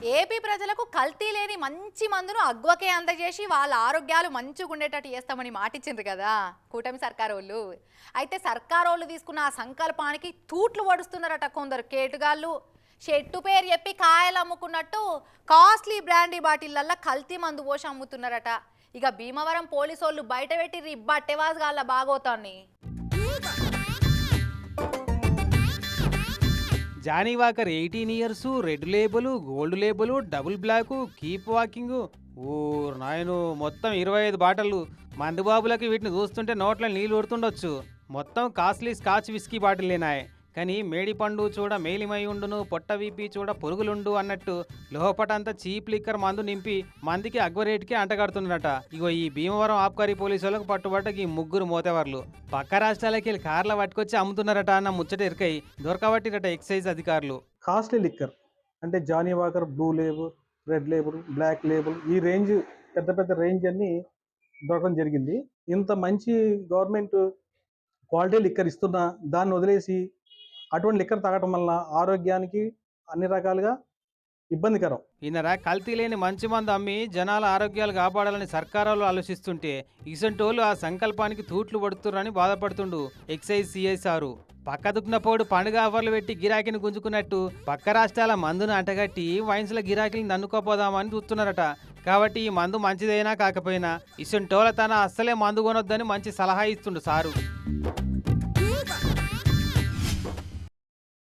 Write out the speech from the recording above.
AP ప్రజలకు కల్తీ లేని మంచి మందును అగ్వకే అందజేసి వాళ్ళ ఆరోగ్యాలు మంచిగా ఉండేటట్టు చేస్తామని మాటిచ్చిండ్రు కదా కూటమి సర్కారోళ్ళు. అయితే సర్కారోళ్ళు తీసుకున్న ఆ సంకల్పానికి తూట్లు పడుస్తున్నారట కొందరు కేటుగాళ్ళు. చెట్టు పేరు చెప్పి కాయలు అమ్ముకున్నట్టు కాస్ట్లీ బ్రాండీ బాటిళ్ళల్లో కల్తీ మందు పోసి అమ్ముతున్నారట. ఇక భీమవరం పోలీసోళ్ళు బయట పెట్టి బట్టెవాజుగాళ్ళ బాగోతాన్ని. Johnnie Walker 18 years, red label, gold label, double black, keep walking. ఓ నాయను, మొత్తం 25 బాటలు. మందుబాబులకి వీటిని చూస్తుంటే నోట్ల నీళ్ళు ఊరుతుండొచ్చు. మొత్తం కాస్ట్లీ స్కాచ్ విస్కీ బాటిల్లేనాయి. కానీ మేడి పండు చూడ మేలిమై ఉండును, పొట్ట వీపి చూడ పొరుగులుండు అన్నట్టు లోపటంతా చీప్ లిక్కర్ మందు నింపి మందికి అగ్వరేట్కి అంటగడుతున్నారట. ఇగో ఈ భీమవరం ఆబ్కారీ పోలీసులకు పట్టుబట్ట ఈ ముగ్గురు మోతేవర్లు పక్క రాష్ట్రాలకి వెళ్ళి కార్ల పట్టుకొచ్చి అమ్ముతున్నారట అన్న ముచ్చట ఇరకై దొరకబట్టిరట ఎక్సైజ్ అధికారులు. కాస్ట్లీ లిక్కర్ అంటే Johnnie Walker, blue label, red label, black label, ఈ రేంజ్ పెద్ద పెద్ద రేంజ్ అన్ని దొరకడం జరిగింది. ఇంత మంచి గవర్నమెంట్ క్వాలిటీ లిక్కర్ ఇస్తున్నా దాన్ని వదిలేసి అటువంటి లిక్కర్ తాగటం వల్ల ఆరోగ్యానికి అన్ని రకాలుగా ఇబ్బందికరం. ఈయనరా కల్తీ లేని మంచి మందు అమ్మి జనాల ఆరోగ్యాలు కాపాడాలని సర్కారాలు ఆలోచిస్తుంటే ఇసంటోళ్ళు ఆ సంకల్పానికి తూట్లు పడుతున్నారని బాధపడుతుండు ఎక్సైజ్ సిఐ సారు. పక్క దుక్కినపోడు పండుగ ఆఫర్లు పెట్టి గిరాకీని గుంజుకున్నట్టు పక్క రాష్ట్రాల మందును అంటగట్టి వైన్స్ల గిరాకీని నన్నుకోపోదామని చూస్తున్నారట. కాబట్టి ఈ మందు మంచిదైనా కాకపోయినా ఇసంటోళ్ళ తన అస్సలే మందు కొనొద్దని మంచి సలహా ఇస్తుండు సారు.